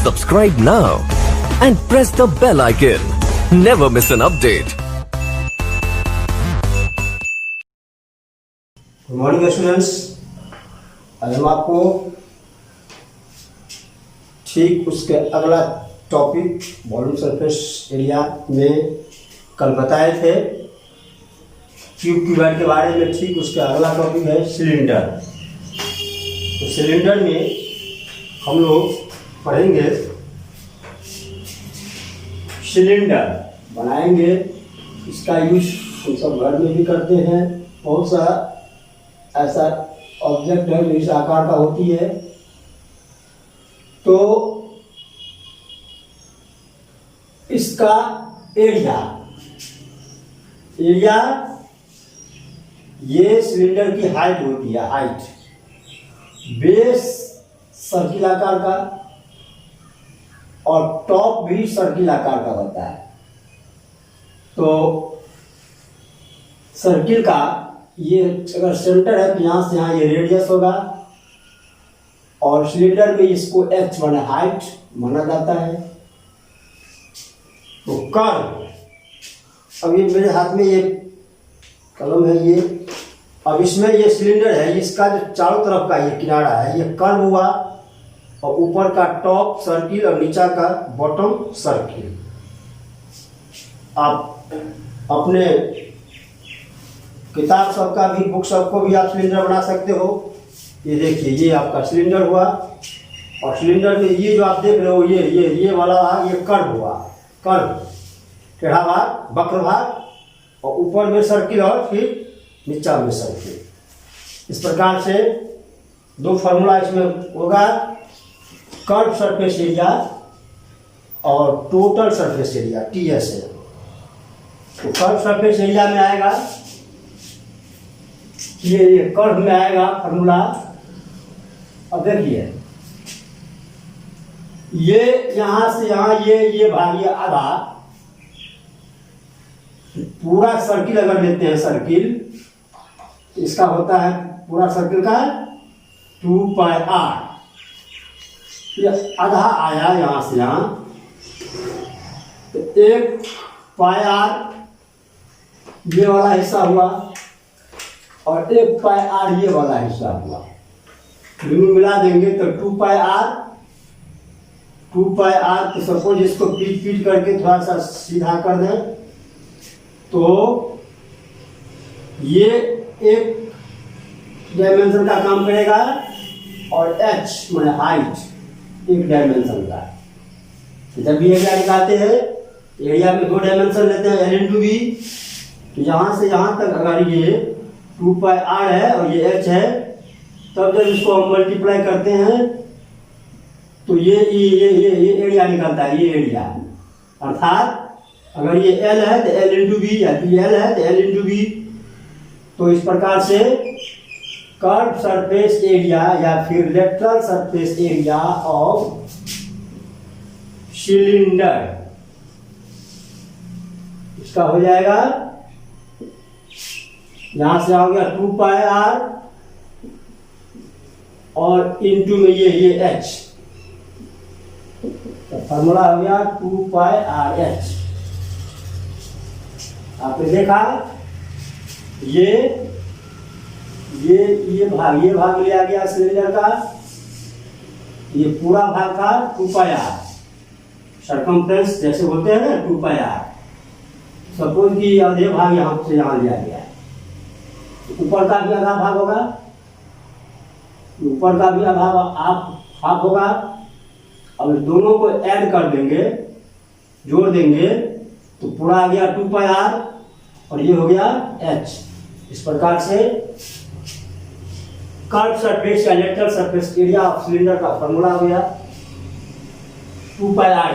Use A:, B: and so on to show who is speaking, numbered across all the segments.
A: Subscribe now and press the bell icon. Never miss an update.
B: Good morning students. आज हम आपको ठीक उसके अगला टॉपिक वॉल्यूम सरफेस एरिया में कल बताए थे क्यूबाइड के बारे में। ठीक उसका अगला टॉपिक है सिलेंडर। तो सिलेंडर में हम लोग पढ़ेंगे, सिलेंडर बनाएंगे। इसका यूज हम सब घर में भी करते हैं। बहुत सा ऐसा ऑब्जेक्ट है जो इस आकार का होती है। तो इसका एरिया ये सिलेंडर की हाइट होती है। हाइट बेस सर्किल आकार का और टॉप भी सर्किल आकार का होता है। तो सर्किल का ये अगर सेंटर है तो यहाँ से यहाँ ये रेडियस होगा और सिलेंडर में इसको एच माना हाइट माना जाता है। तो कर्व, अभी मेरे हाथ में ये कलम है ये, अब इसमें ये सिलेंडर है, इसका जो चारों तरफ का ये किनारा है ये कर्व हुआ और ऊपर का टॉप सर्किल और नीचा का बॉटम सर्किल। आप अपने किताब सबका भी, बुक सबको भी आप सिलेंडर बना सकते हो। ये देखिए, ये आपका सिलेंडर हुआ और सिलेंडर में ये जो आप देख रहे हो ये वाला भाग ये कर्व हुआ। कर्व टेढ़ा भाग, वक्र भाग और ऊपर में सर्किल और फिर नीचा में सर्किल। इस प्रकार से दो फार्मूला इसमें होगा, कर्व सरफेस एरिया और टोटल सरफेस एरिया TSA। तो कर्व सरफेस एरिया में आएगा ये कर्व में आएगा फार्मूला। अब देखिए, ये यहां से यहां ये भाग ये आधा पूरा सर्किल अगर लेते हैं, सर्किल इसका होता है पूरा सर्किल का 2πr। ये आधा आया यहां से यहां, तो 1πr ये वाला हिस्सा हुआ और 1πr ये वाला हिस्सा हुआ। दोनों मिला देंगे तो 2πr। तो सपोज इसको पीट करके थोड़ा सा सीधा कर दें तो ये एक डायमेंशन का काम करेगा और h माने हाइट एक डायमेंशन का। जब भी एरिया निकालते हैं, एरिया में दो डायमेंशन लेते हैं L × V। तो यहाँ से यहाँ तक अगर ये 2πr है और ये h है, तब जब इसको हम मल्टीप्लाई करते हैं तो ये एरिया निकलता है। ये एरिया अर्थात अगर ये L है तो L × V या L है तो L × V। तो इस प्रकार से कर्व सरफेस एरिया या फिर lateral surface area of cylinder इसका हो जाएगा, यहां से आ गया 2πr और इनटू में ये h। तो फार्मूला हो गया 2πrh। आपने देखा ये भाग लिया गया सिलेंडर का, ये पूरा भाग का 2πr सरकमफ्रेंस जैसे होते हैं ना 2πr। सपोज कि आधे भाग यहाँ से यहाँ लिया गया है, ऊपर का भी आधा भाग होगा, ऊपर का भी आधा हाफ होगा। अब दोनों को ऐड कर देंगे, जोड़ देंगे तो पूरा आ गया 2πr और ये हो गया h। इस प्रकार से कर्व सरफेस या lateral surface area of cylinder का फॉर्मूला हो गया 2πr।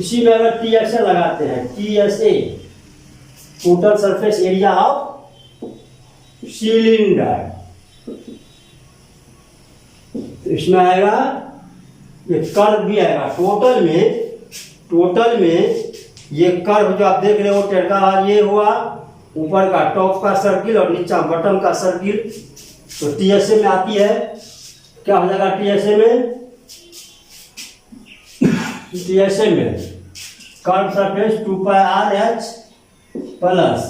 B: इसी में अगर TSA लगाते हैं, TSA total surface area of cylinder, तो इसमें आएगा ये कर्व भी आएगा। टोटल में ये कर्व जो आप देख रहे हो टेढ़ा भाग ये हुआ, ऊपर का टॉप का सर्किल और नीचा बॉटम का सर्किल। तो TSA में आती है, क्या हो जाएगा TSA में ऐसे में curve surface 2 pi R H plus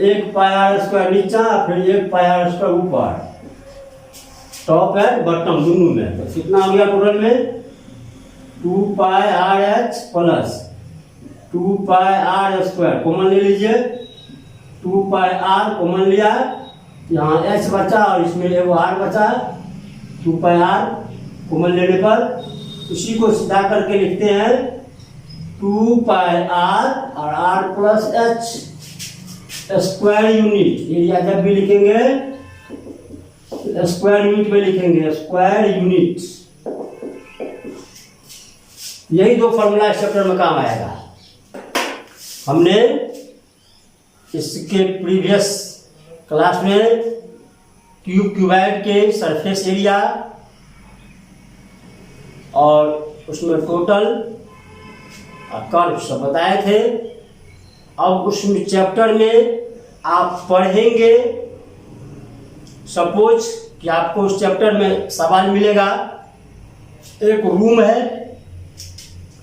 B: 1 pi R square नीचा फिर 1 पाई आर स्क्वायर ऊपर, टॉप एंड बॉटम दोनों में। तो कितना हो गया टोटल में 2 pi R H plus 2 pi R square common ले लीजिए, 2 पाई आर कॉमन लिया, यहाँ एच बचा और इसमें एगो आर बचा, 2 पाई आर कॉमन लेने पर उसी को सीधा करके लिखते हैं 2 पाई आर और R plus H square unit. Area जब भी लिखेंगे स्क्वायर यूनिट में लिखेंगे, स्क्वायर यूनिट। यही दो फॉर्मूला इस चैप्टर में काम आएगा। हमने इसके प्रीवियस क्लास में क्यूबाइड के सरफेस एरिया और उसमें टोटल कर्व सब बताए थे। अब उस चैप्टर में आप पढ़ेंगे, सपोज कि आपको उस चैप्टर में सवाल मिलेगा, एक रूम है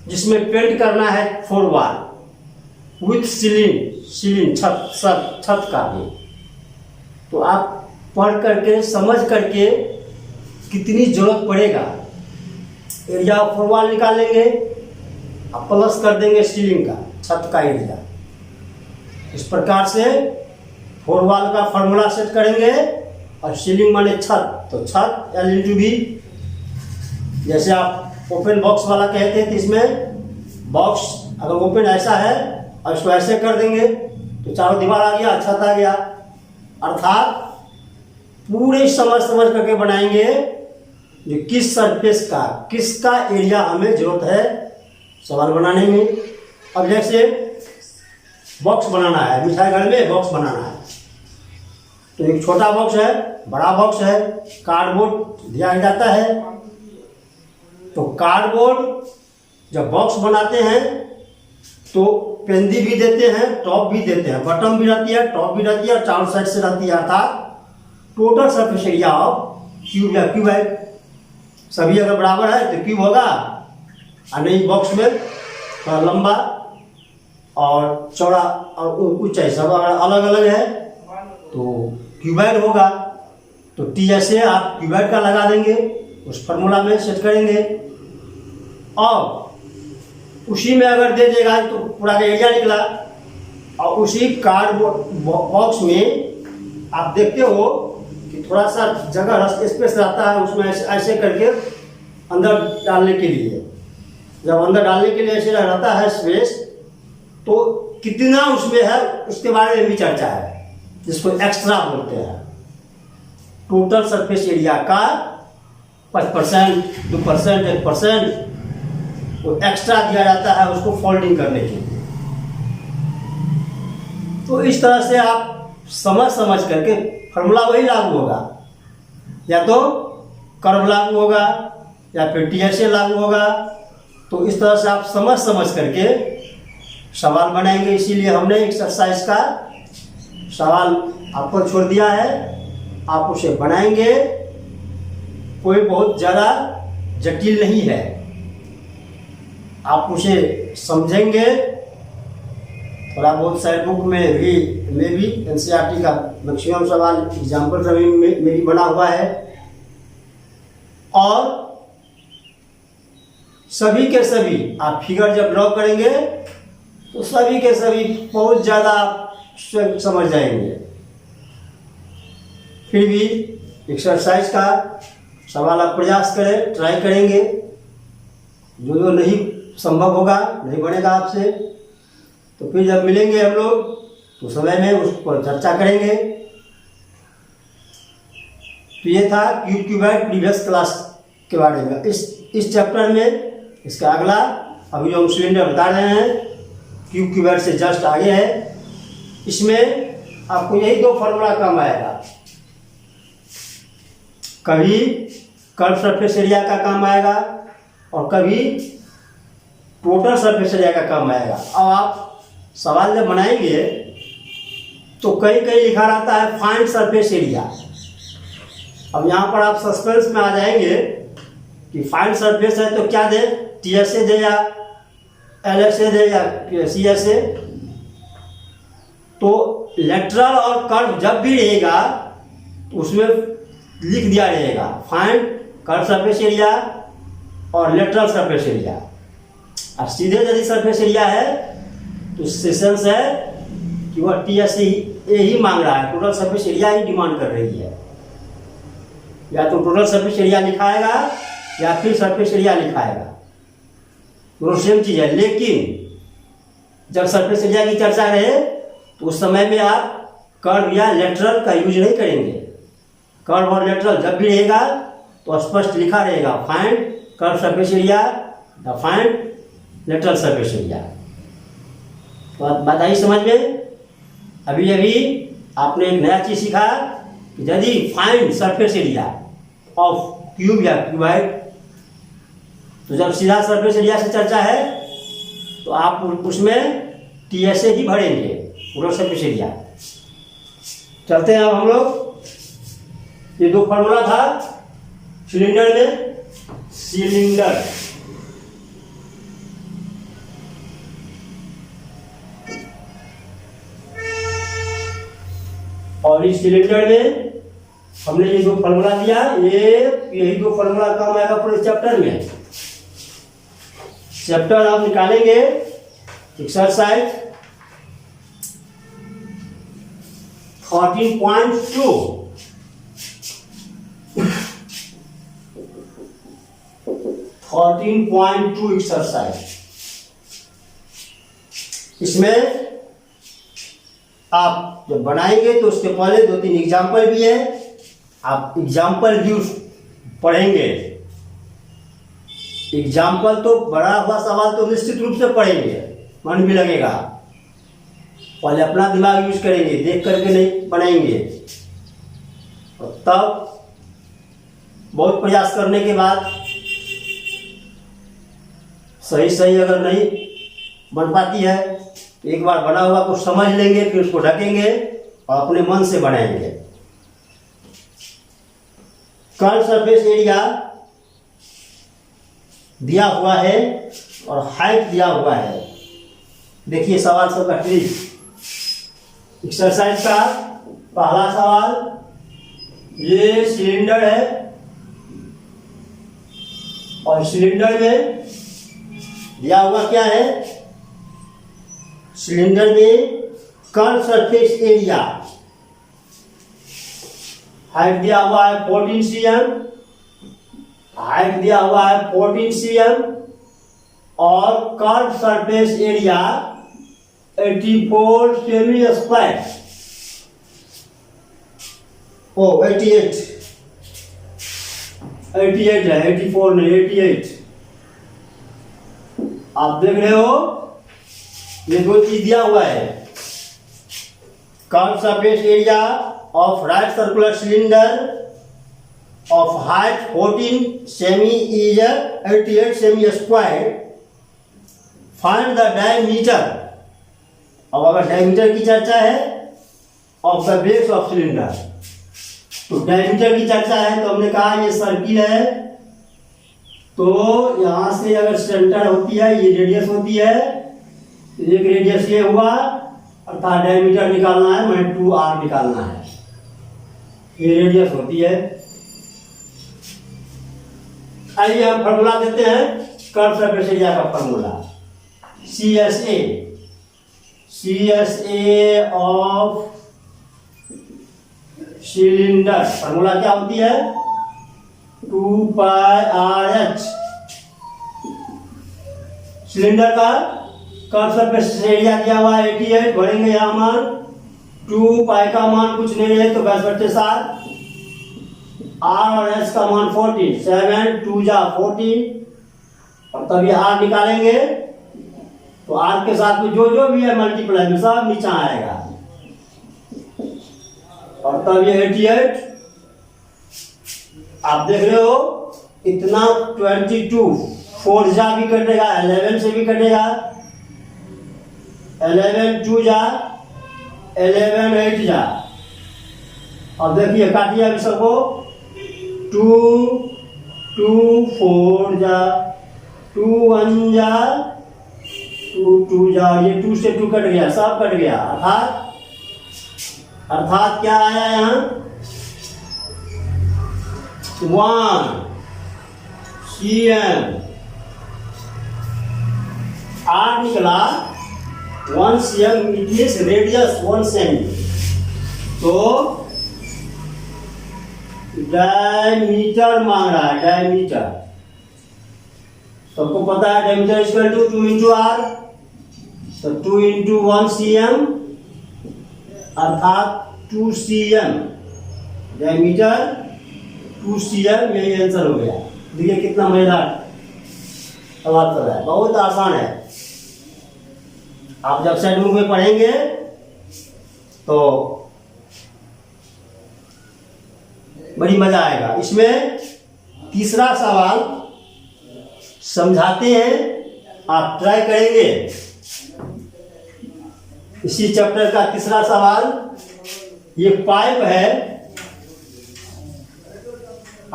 B: जिसमें पेंट करना है 4 वॉल विथ सीलिंग छत का भी। तो आप पढ़ करके समझ करके कितनी जरूरत पड़ेगा, एरिया 4 वॉल निकालेंगे और प्लस कर देंगे सीलिंग का, छत का एरिया। इस प्रकार से 4 वॉल का फॉर्मूला सेट करेंगे और सीलिंग माने छत, तो छत L/V। जैसे आप ओपन बॉक्स वाला कहते हैं, तो इसमें बॉक्स अगर ओपन ऐसा है और इसको ऐसे कर देंगे तो चारों दीवार आ गया, छत आ गया। अर्थात पूरे समझ करके बनाएंगे जो किस सरफेस का किसका एरिया हमें जरूरत है सवाल बनाने में। अब जैसे बॉक्स बनाना है, मिठाई घर में बॉक्स बनाना है, तो एक छोटा बॉक्स है, बड़ा बॉक्स है, कार्डबोर्ड दिया जाता है। तो कार्डबोर्ड जब बॉक्स बनाते हैं तो पेंदी भी देते हैं, टॉप भी देते हैं, बॉटम भी रहती है, टॉप भी रहती है और चारों साइड से रहती है। अर्थात total surface area of cube या क्यूबाइड सभी अगर बराबर है तो क्यूब होगा, और नहीं बॉक्स में थोड़ा लंबा और चौड़ा और ऊंचाई सब अगर अलग अलग है तो क्यूबाइड होगा। तो टी ऐसे आप क्यूबाइड का लगा देंगे, उस फार्मूला में सेट करेंगे और उसी में अगर दे देगा तो पूरा का एरिया निकला। और उसी कार्डबोर्ड बॉक्स में आप देखते हो कि थोड़ा सा जगह स्पेस रहता है, उसमें ऐसे करके अंदर डालने के लिए, जब अंदर डालने के लिए ऐसे रहता है स्पेस, तो कितना उसमें है उसके बारे में भी चर्चा है, जिसको एक्स्ट्रा बोलते हैं। टोटल सरफेस एरिया का 5%, 2%, 1% वो एक्स्ट्रा दिया जाता है उसको फोल्डिंग करने के लिए। तो इस तरह से आप समझ करके फॉर्मूला वही लागू होगा, या तो कर्व लागू होगा या फिर टीएसए लागू होगा। तो इस तरह से आप समझ करके सवाल बनाएंगे। इसीलिए हमने एक्सरसाइज का सवाल आपको छोड़ दिया है, आप उसे बनाएंगे। कोई बहुत ज़्यादा जटिल नहीं है, आप उसे समझेंगे। थोड़ा बहुत सारे बुक में भी एनसीईआरटी का मैक्सिमम सवाल एग्जाम्पल सभी में भी बना हुआ है। और सभी के सभी आप फिगर जब ड्रॉ करेंगे तो सभी के सभी बहुत ज़्यादा स्वयं समझ जाएंगे। फिर भी एक्सरसाइज का सवाल आप प्रयास करें, ट्राई करेंगे। जो नहीं संभव होगा, नहीं बनेगा आपसे, तो फिर जब मिलेंगे हम लोग तो समय में उस पर चर्चा करेंगे। तो ये था क्यूबाइड प्रीवियस क्लास के बारे में। इस चैप्टर में इसका अगला अभी जो हम सिलेंडर बता रहे हैं क्यूबाइड से जस्ट आगे है, इसमें आपको यही दो फॉर्मूला काम आएगा। कभी कर्व सरफेस एरिया का काम आएगा और कभी टोटल सरफेस एरिया का काम आएगा। अब आप सवाल जब बनाएंगे तो कहीं लिखा रहता है फाइंड सरफेस एरिया। अब यहाँ पर आप सस्पेंस में आ जाएंगे कि फाइंड सरफेस है तो क्या दे, TSA दे या LSA दे या CSA। तो लेटरल और कर्व जब भी रहेगा तो उसमें लिख दिया रहेगा फाइंड कर्व सरफेस एरिया और लेटरल सरफेस एरिया। अब सीधे यदि सरफेस एरिया है तो सेशंस है कि वह TSA ही मांग रहा है, टोटल सरफेस एरिया ही डिमांड कर रही है। या तो टोटल सरफेस एरिया लिखाएगा या फिर सरफेस एरिया लिखाएगा, दोनों सेम चीज है। लेकिन जब सरफेस एरिया की चर्चा रहे तो उस समय में आप कर्व या लेटरल का यूज नहीं करेंगे। कर्व और लेटरल जब भी रहेगा तो स्पष्ट लिखा रहेगा फाइंड कर्व सरफेस एरिया या फाइंड लेटरल सरफेस एरिया। तो बात आई समझ में। अभी अभी आपने एक नया चीज सीखा कि यदि find surface area of cube या क्यूबाइड, तो जब सीधा सरफेस एरिया से चर्चा है तो आप उसमें TSA ही भरेंगे, पूरा सरफेस एरिया। चलते हैं अब हम लोग। ये दो फॉर्मूला था सिलेंडर में, सिलेंडर और इस सिलेंडर में हमने ये दो फॉर्मूला दिया, यही दो फॉर्मूला काम आएगा पूरे चैप्टर में। चैप्टर आप निकालेंगे एक्सरसाइज 14.2 14.2 एक्सरसाइज। इसमें आप जब बनाएंगे तो उसके पहले 2-3 एग्जाम्पल भी है, आप एग्जाम्पल भी पढ़ेंगे। एग्जाम्पल तो बड़ा हुआ सवाल तो निश्चित रूप से पढ़ेंगे, मन भी लगेगा। पहले अपना दिमाग यूज करेंगे, देख करके नहीं बनाएंगे। और तब बहुत प्रयास करने के बाद सही अगर नहीं बन पाती है तो एक बार बना हुआ को समझ लेंगे, फिर उसको ढकेंगे और अपने मन से बनाएंगे। कर्व सरफेस एरिया दिया हुआ है और हाइट दिया हुआ है। देखिए सवाल सबका ट्रिक। एक्सरसाइज का पहला सवाल, ये सिलेंडर है और सिलेंडर में दिया हुआ क्या है, सिलेंडर में कर्व सरफेस एरिया, हाइट दिया हुआ है 14 cm, हाइट दिया हुआ है 14 cm और curve surface area 84 semi square. 88 है, 84 नहीं 88। आप देख रहे हो ये दो चीज दिया हुआ है, curve surface area of right circular cylinder of height 14 semi is 88 semi square. Find the diameter. अब अगर डायमीटर की चर्चा है of the base of cylinder, तो डायमीटर की चर्चा है तो हमने कहा ये सर्किल है, तो यहां से अगर सेंटर होती है, ये रेडियस होती है, तो एक रेडियस ये हुआ, अर्थात डायमीटर निकालना है, मैं 2r निकालना है, ये रेडियस होती है। आइए हम फॉर्मूला देते हैं कर्व सरफेस एरिया का formula, CSA of cylinder. Formula क्या होती है, 2πRH। सिलेंडर का कर्व सरफेस एरिया दिया हुआ 88, भरेंगे यहाँ मान, 2π का मान कुछ नहीं है तो 10/7, R और S का मान 14, 7 2 जा 14, और तब ये R निकालेंगे तो R के साथ में जो भी है मल्टीप्लाई में सब नीचे आएगा, और तब ये 88 आप देख रहे हो इतना 22, 4 जा भी कटेगा, 11 से भी कटेगा, 11 2 जा 11 8 जा। अब देखिए काटिए अभी सबको, 2 2 4 जा 2 1 जा 2 2 जा, ये 2 से 2 कट गया, सब कट गया। अर्थात क्या आया यहाँ 1 cm, R निकला 1 cm, it means radius 1 centi. तो डायमीटर मांग रहा है, डायमीटर सबको पता है, diameter equal to 2 into R, तो 2 इंटू 1 cm अर्थात 2 cm, डायमीटर 2 cm, यही आंसर हो गया। देखिए कितना मजेदार सवाल कर रहा है, बहुत आसान है। आप जब सेट बुक में पढ़ेंगे तो बड़ी मजा आएगा। इसमें तीसरा सवाल समझाते हैं, आप ट्राई करेंगे। इसी चैप्टर का तीसरा सवाल, ये पाइप है,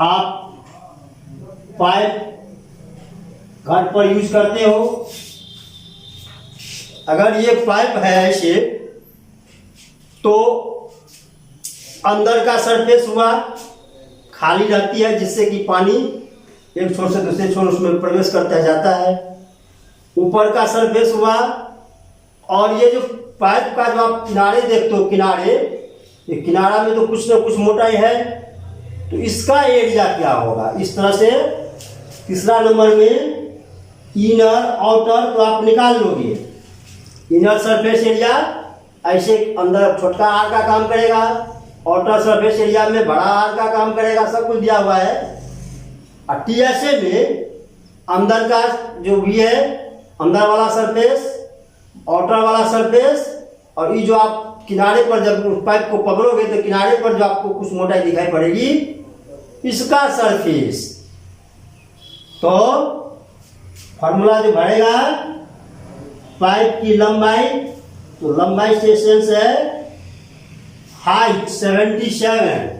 B: आप पाइप घर पर यूज करते हो। अगर ये पाइप है ऐसे, तो अंदर का सरफेस हुआ खाली रहती है, जिससे कि पानी एक छोर से दूसरे छोर उसमें प्रवेश करता जाता है। ऊपर का सरफेस हुआ, और ये जो पाइप का जो आप किनारे देखते हो, किनारे, ये किनारा में तो कुछ ना कुछ मोटाई है, तो इसका एरिया क्या होगा। इस तरह से तीसरा नंबर में इनर आउटर तो आप निकाल लोगे। इनर सरफेस एरिया ऐसे अंदर छोटा आर का काम करेगा, आउटर सरफेस एरिया में बड़ा आर का काम करेगा, सब कुछ दिया हुआ है। और टीएसए में अंदर का जो भी है, अंदर वाला सरफेस, आउटर वाला सरफेस, और ये जो आप किनारे पर जब उस पाइप को पकड़ोगे तो किनारे पर जो आपको कुछ मोटाई दिखाई पड़ेगी, इसका सरफेस। तो फॉर्मूला जो भरेगा पाइप की लंबाई, तो लंबाई से सेंस है हाइट 77,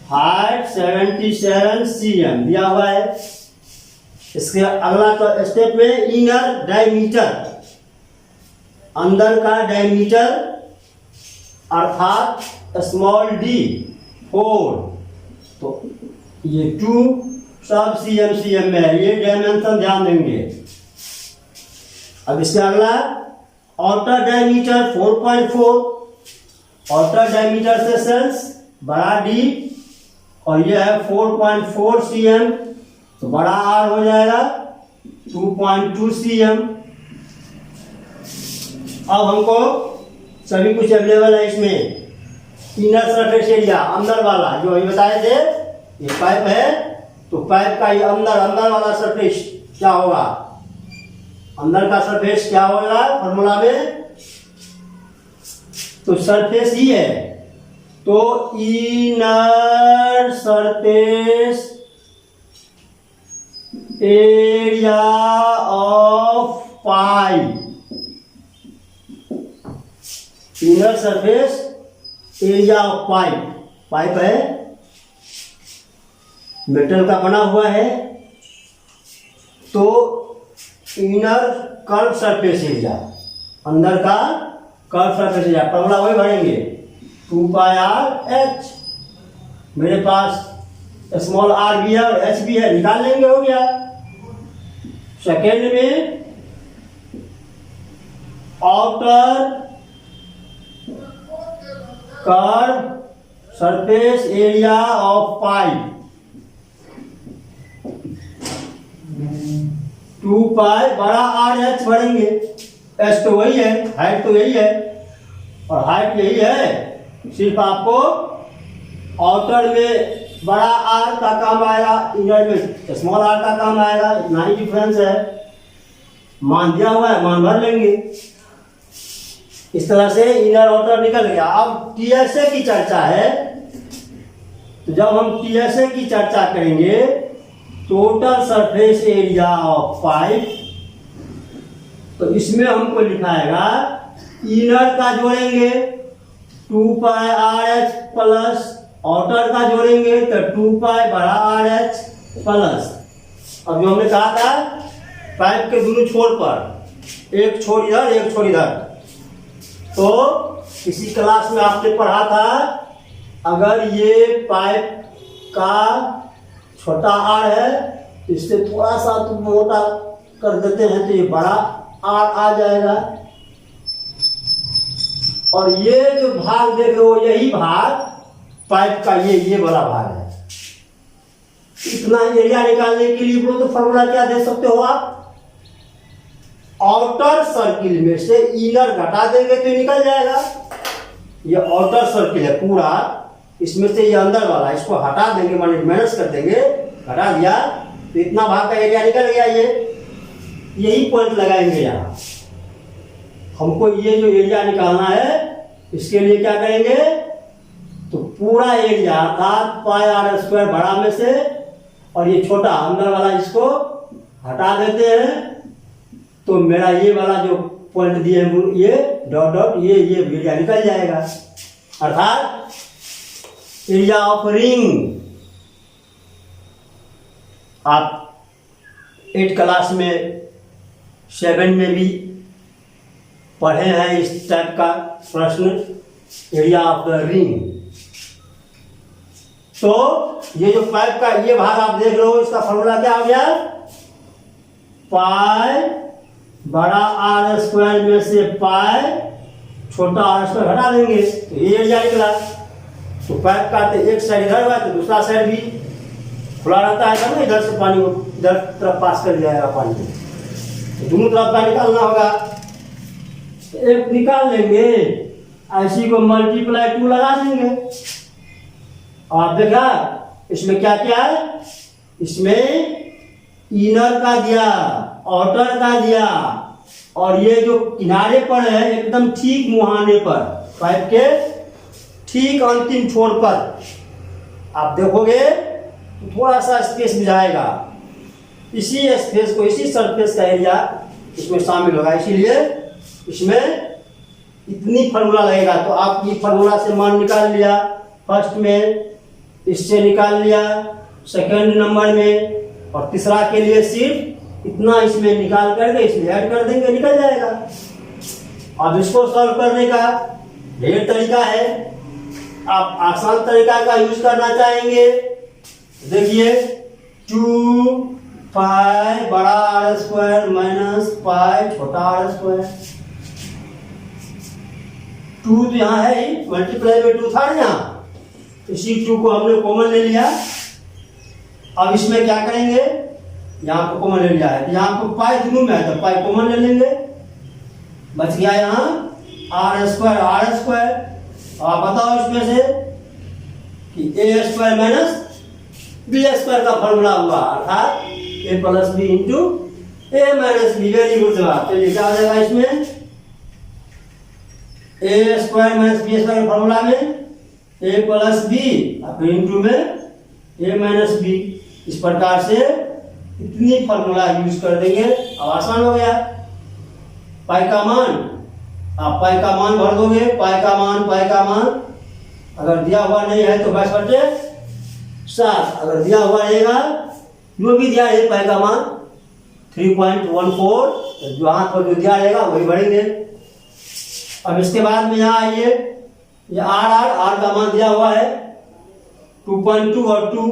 B: हाइट 77 cm दिया हुआ है। इसके अगला तो स्टेप में इनर डायमीटर, अंदर का डायमीटर अर्थात स्मॉल d 4, तो ये 2 सब cm में है, ये डायमेंशन ध्यान देंगे। अब इसके अगला आउटर डायमीटर 4.4, आउटर डायमीटर से सेंस बड़ा d, और यह है 4.4 cm, तो बड़ा R हो जाएगा 2.2 cm। अब हमको सभी कुछ अवेलेबल है इसमें। इनर सरफेस एरिया, अंदर वाला जो अभी बताए थे, ये पाइप है, तो पाइप का ये अंदर वाला सरफेस क्या होगा, अंदर का सरफेस क्या होगा फॉर्मूला में, तो सरफेस ही है, तो inner surface area of pipe, inner surface area of pipe, pipe है मेटल का बना हुआ है, तो इनर कर्व सरफेस एरिया, अंदर का कर्व सरफेस एरिया, फॉर्मूला वही भरेंगे 2πr/h। मेरे पास स्मॉल r भी है और h भी है, निकाल लेंगे, हो गया। सेकेंड में outer curve surface area of pipe 2π बड़ा RH भरेंगे, h तो वही है, हाइट तो यही है, और हाइट यही है, सिर्फ आपको आउटर में बड़ा R का काम आएगा, इनर में स्मॉल r का काम आएगा, इतना ही डिफरेंस है। मान दिया हुआ है, मान भर लेंगे। इस तरह से इनर आउटर निकल गया। अब टीएसए की चर्चा है, तो जब हम टीएसए की चर्चा करेंगे, total surface area of pipe, तो इसमें हमको लिखाएगा इनर का जोड़ेंगे 2πr/h प्लस आउटर का जोड़ेंगे तो 2 पाई बड़ा आर एच प्लस, अब जो हमने कहा था पाइप के दोनों छोर पर एक छोर इधर एक छोर इधर, तो इसी क्लास में आपने पढ़ा था अगर ये पाइप का छोटा आर है इससे थोड़ा सा तो मोटा कर देते हैं तो ये बड़ा आर आ जाएगा, और ये जो भाग देख रहे हो यही भाग पाइप का ये वाला भाग है। इतना एरिया निकालने के लिए बोलो तो फॉर्मूला क्या दे सकते हो आप, आउटर सर्किल में से इनर घटा देंगे तो निकल जाएगा। ये आउटर सर्किल है पूरा, इसमें से ये अंदर वाला इसको हटा देंगे, माइनस कर देंगे, हटा दिया तो इतना भाग का एरिया निकल गया। ये यही पॉइंट लगाएंगे यहाँ। हमको ये जो एरिया निकालना है इसके लिए क्या करेंगे, तो पूरा एरिया अर्थात पाई आर स्क्वायर बड़ा में से और ये छोटा अंदर वाला इसको हटा देते हैं, तो मेरा ये वाला जो पॉइंट दिए हैं ये डॉट डॉट ये एरिया निकल जाएगा। अर्थात एरिया ऑफ रिंग आप 8 क्लास में 7 में भी पढ़े हैं इस टाइप का प्रश्न, एरिया ऑफ द रिंग। तो ये जो पाइप का ये भाग आप देख रहे हो इसका फॉर्मूला क्या हो गया, पाई बड़ा आर स्क्वायर में से पाई छोटा आर स्क्वायर हटा देंगे तो ये एरिया निकला। तो पाइप का तो एक साइड इधर हुआ तो दूसरा साइड भी खुला रहता है ना, इधर से पानी इधर तरफ पास कर जाएगा पानी, तो दोनों तरफ का निकालना होगा। एक निकाल लेंगे ऐसी को मल्टीप्लाई 2 लगा देंगे। आप देखा इसमें क्या क्या है, इसमें इनर का दिया आउटर का दिया, और ये जो किनारे पर है एकदम ठीक मुहाने पर पाइप के ठीक अंतिम छोर पर आप देखोगे तो थोड़ा सा स्पेस बुझाएगा, इसी स्पेस को इसी सरफेस का एरिया इसमें शामिल होगा, इसीलिए इसमें इतनी फार्मूला लगेगा। तो आप ये फार्मूला से मान निकाल लिया फर्स्ट में, इससे निकाल लिया सेकंड नंबर में, और तीसरा के लिए सिर्फ इतना इसमें निकाल करके इसमें ऐड कर देंगे निकल जाएगा। अब इसको सॉल्व करने का ढेर तरीका है, आप आसान तरीका का यूज करना चाहेंगे देखिए 2 पाई बड़ा आर स्क्वायर माइनस पाई छोटा आर स्क्वायर, 2 तो यहाँ है ही, मल्टीप्लाई में 2 था यहाँ, इसी 2 को हमने कॉमन ले लिया। अब इसमें क्या करेंगे, यहाँ पर कॉमन ले लिया है, यहाँ पर पाई दोनों में है तो पाई कॉमन ले लेंगे, बच गया यहाँ आर स्क्वायर। आप बताओ इसमें से कि ए स्क्वायर माइनस बी स्क्वायर का फॉर्मूला हुआ, अर्थात ए प्लस बी इंटू ए माइनस बी। वेरी गुड जवाब। तो ये क्या हो जाएगा इसमें, ए स्क्वायर माइनस बी स्क्वायर के फॉर्मूला में ए प्लस बी फिर इंटू में ए माइनस बी। इस प्रकार से इतनी फार्मूला यूज कर देंगे, अब आसान हो गया। पाई का मान आप पाई का मान भर दोगे, पाई का मान अगर दिया हुआ नहीं है तो 22/7, अगर दिया हुआ रहेगा जो भी दिया है पाई का मान 3.14, जो हाथ पर जो दिया रहेगा वही भरेंगे। अब इसके बाद में यहाँ आइए, ये आर का मान दिया हुआ है 2.2 और 2,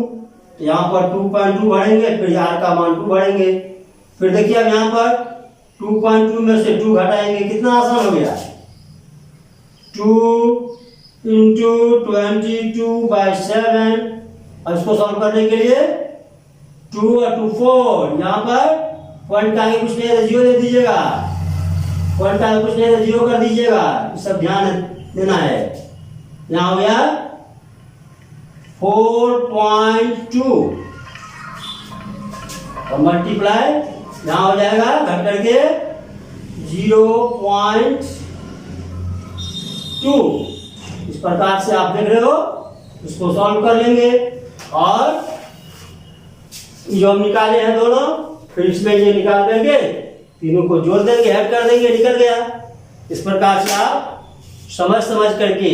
B: यहाँ पर 2.2 भरेंगे, फिर आर का मान 2 भरेंगे। फिर देखिए अब यहाँ पर 2.2 में से 2 घटाएंगे, कितना आसान हो गया, 2 इंटू 22/7। और इसको सॉल्व करने के लिए 2 और 2 4, यहाँ पर पॉइंट का आगे कुछ नहीं है तो 0 दे दीजिएगा, पॉइंट का आगे कुछ नहीं है तो 0 कर दीजिएगा, ये सब ध्यान देना है। यहाँ हो गया 4.2 और मल्टीप्लाई यहाँ हो जाएगा घट करके 0.2। इस प्रकार से आप देख रहे हो, इसको सॉल्व कर लेंगे और जो हम निकाले हैं दोनों, फिर इसमें ये निकाल देंगे, तीनों को जोड़ देंगे, ऐड कर देंगे, निकल गया। इस प्रकार से आप समझ करके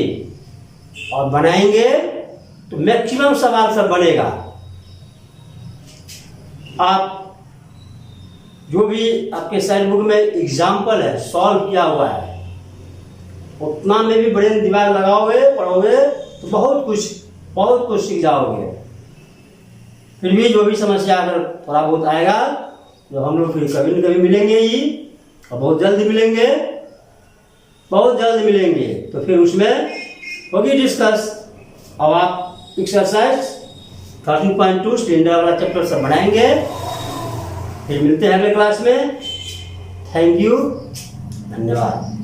B: और बनाएंगे तो मैक्सिमम सवाल सब बनेगा। आप जो भी आपके साइड बुक में एग्जाम्पल है, सॉल्व किया हुआ है, उतना में भी ब्रेन दिमाग लगाओगे, पढ़ोगे तो बहुत कुछ सीख जाओगे। फिर भी जो भी समस्या अगर थोड़ा बहुत आएगा, तो हम लोग फिर कभी न कभी मिलेंगे ही, और बहुत जल्द मिलेंगे, तो फिर उसमें होगी डिस्कस। अब आप एक्सरसाइज 13.2 स्टैंडर्ड वाला चैप्टर सब बनाएंगे। फिर मिलते हैं अगले क्लास में। थैंक यू, धन्यवाद।